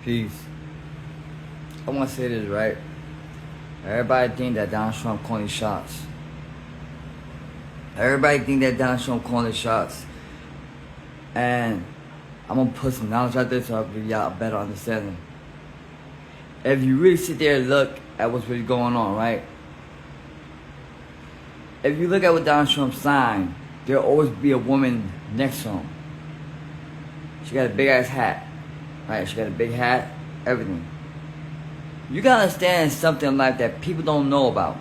Peace. I want to say this, right? Everybody think that Donald Trump calling shots. Everybody think that Donald Trump calling shots. And I'm going to put some knowledge out there so I'll give y'all a better understanding. If you really sit there and look at what's really going on, right? If you look at what Donald Trump signed, there'll always be a woman next to him. She got a big ass hat. Right? She got a big hat, everything. You gotta understand something in life that people don't know about.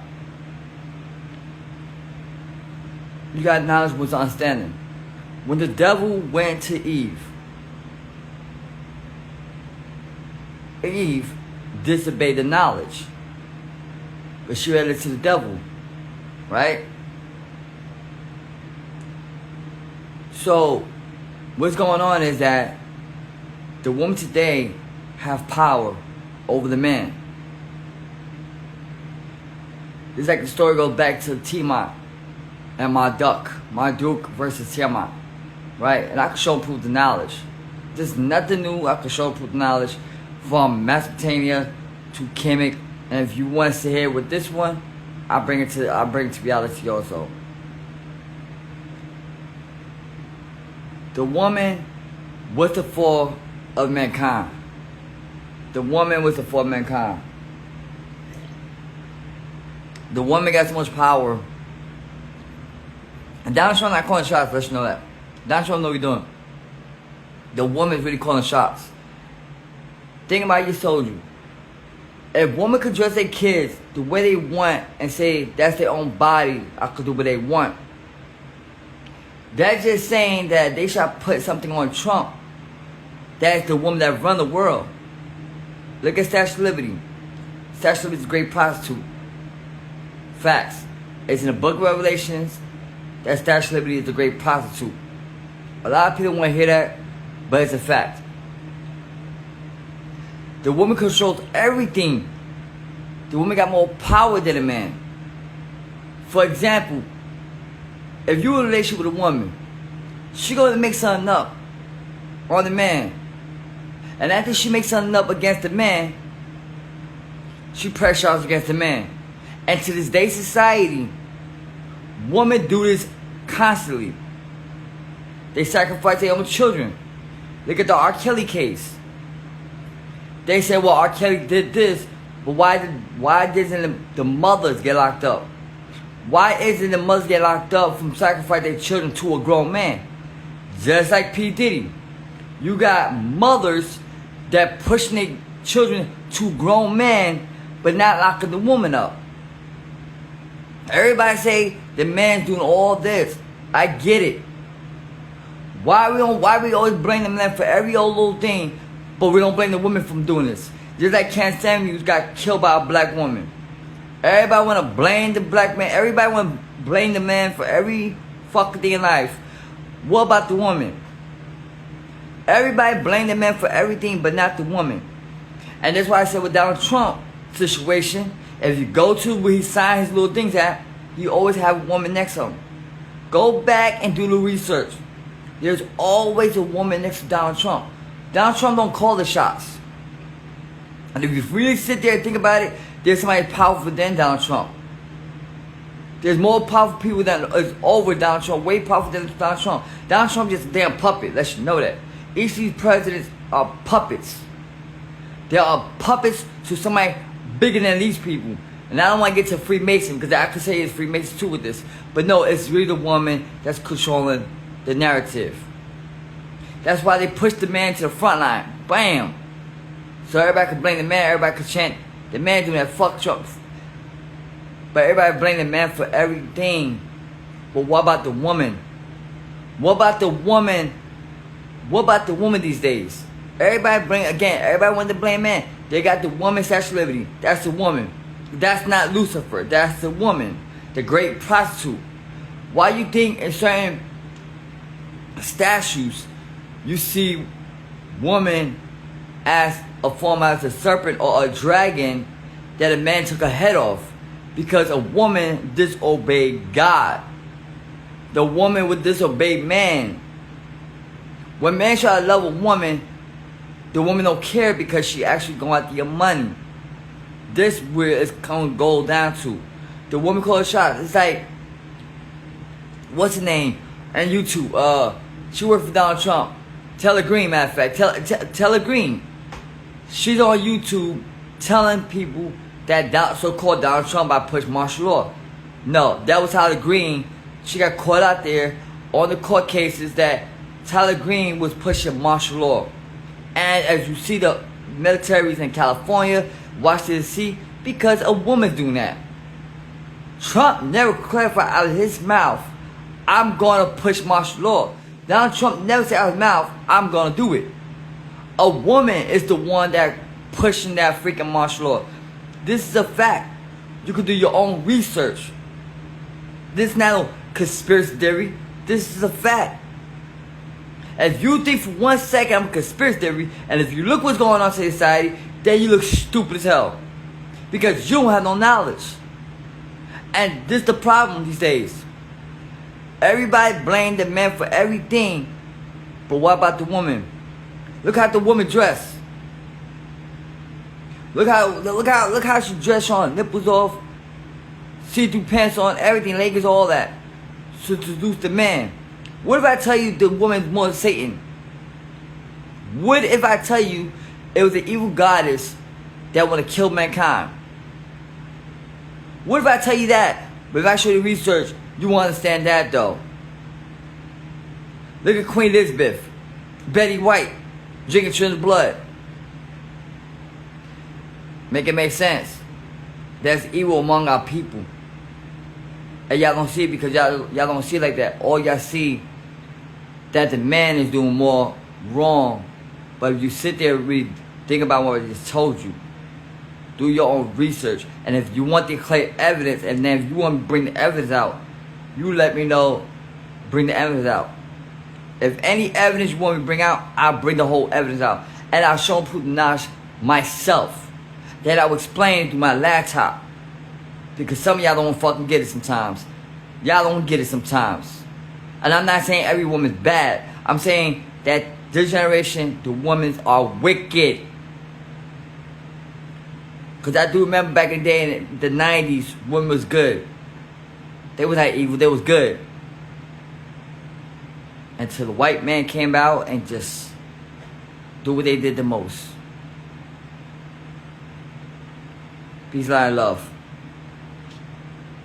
You got knowledge with understanding. When the devil went to Eve disobeyed the knowledge. But she read it to the devil. Right? So, what's going on is that the women today have power over the man. It's like the story goes back to Tiamat and Marduk versus Tiamat. Right? And I can show and prove the knowledge. There's nothing new. I can show and prove the knowledge from Mesopotamia to Kemet. And if you want to sit here with this one, I'll bring it to reality also. The woman was the fall of mankind. The woman was the fall of mankind. The woman got so much power. And Donald Trump not calling shots, let you know that. Donald Trump know what he's doing. The woman's really calling shots. Think about your soldier. If women could dress their kids the way they want and say that's their own body, I could do what they want. That's just saying that they should put something on Trump. That's the woman that run the world. Look at Statue of Liberty. Statue of Liberty is a great prostitute. Facts. It's in the book of Revelations that Statue of Liberty is a great prostitute. A lot of people want to hear that, but it's a fact. The woman controls everything. The woman got more power than a man. For example, if you're in a relationship with a woman, she gonna make something up on the man. And after she makes something up against the man, she pressures against the man. And to this day society, women do this constantly. They sacrifice their own children. Look at the R. Kelly case. They say, well, R. Kelly did this, but why doesn't the mothers get locked up? Why isn't the mothers get locked up from sacrificing their children to a grown man? Just like P. Diddy. You got mothers that pushing their children to grown men, but not locking the woman up. Everybody say the man's doing all this. I get it. Why we always blame the man for every old little thing, but we don't blame the woman from doing this? Just like Ken Samuels got killed by a black woman. Everybody want to blame the black man. Everybody want to blame the man for every fucking thing in life. What about the woman? Everybody blame the man for everything, but not the woman. And that's why I said with Donald Trump situation, if you go to where he signed his little things at, you always have a woman next to him. Go back and do the research. There's always a woman next to Donald Trump. Donald Trump don't call the shots. And if you really sit there and think about it, there's somebody powerful than Donald Trump. There's more powerful people than is over Donald Trump, way powerful than Donald Trump. Donald Trump is just a damn puppet, let you know that. Each of these presidents are puppets. They are puppets to somebody bigger than these people. And I don't want to get to Freemason, because I could say it's Freemason too with this. But no, it's really the woman that's controlling the narrative. That's why they push the man to the front line. Bam! So everybody could blame the man, everybody could chant the man doing that fuck Trump. But everybody blame the man for everything. But what about the woman? What about the woman? What about the woman these days? Everybody want to blame man. They got the woman Statue of Liberty. That's the woman. That's not Lucifer. That's the woman. The great prostitute. Why you think in certain statues you see woman as a form as a serpent or a dragon that a man took a head off? Because a woman disobeyed God. The woman would disobey man. When man try to love a woman, The woman don't care because she actually going after your money. This where it's gonna go down to. The woman called shots. It's like, what's her name? On YouTube. She worked for Donald Trump. Taylor Green, matter of fact. Taylor Green. She's on YouTube telling people that so-called Donald Trump I pushed martial law. No, that was Tyler Green. She got caught out there on the court cases that Tyler Green was pushing martial law. And as you see, the militaries in California, Washington D.C., because a woman's doing that. Trump never clarified out of his mouth, I'm going to push martial law. Donald Trump never said out of his mouth, I'm going to do it. A woman is the one that pushing that freaking martial law. This is a fact. You can do your own research. This is not a conspiracy theory. This is a fact. If you think for 1 second I'm a conspiracy theory, and if you look what's going on in society, then you look stupid as hell. Because you don't have no knowledge. And this is the problem these days. Everybody blame the man for everything. But what about the woman? Look how the woman dressed. Look how she dressed on, nipples off, see-through pants on, everything, leggings, all that. To seduce the man. What if I tell you the woman's more than Satan? What if I tell you it was an evil goddess that want to kill mankind? What if I tell you that? But if I show you research, you won't understand that though. Look at Queen Elizabeth, Betty White, drinking children's blood. Make it make sense. There's evil among our people. And y'all don't see it because y'all don't see it like that. All y'all see that the man is doing more wrong. But if you sit there and really think about what I just told you, do your own research. And if you want to declare evidence, and then if you want to bring the evidence out, you let me know, bring the evidence out. If any evidence you want me to bring out, I'll bring the whole evidence out. And I'll show Putin Nash myself. That I will explain through my laptop. Because some of y'all don't fucking get it sometimes. Y'all don't get it sometimes. And I'm not saying every woman's bad. I'm saying that this generation, the women are wicked. Because I do remember back in the day, in the 90s, women was good. They was not evil, they was good. Until the white man came out and just do what they did the most. Peace, light, and love.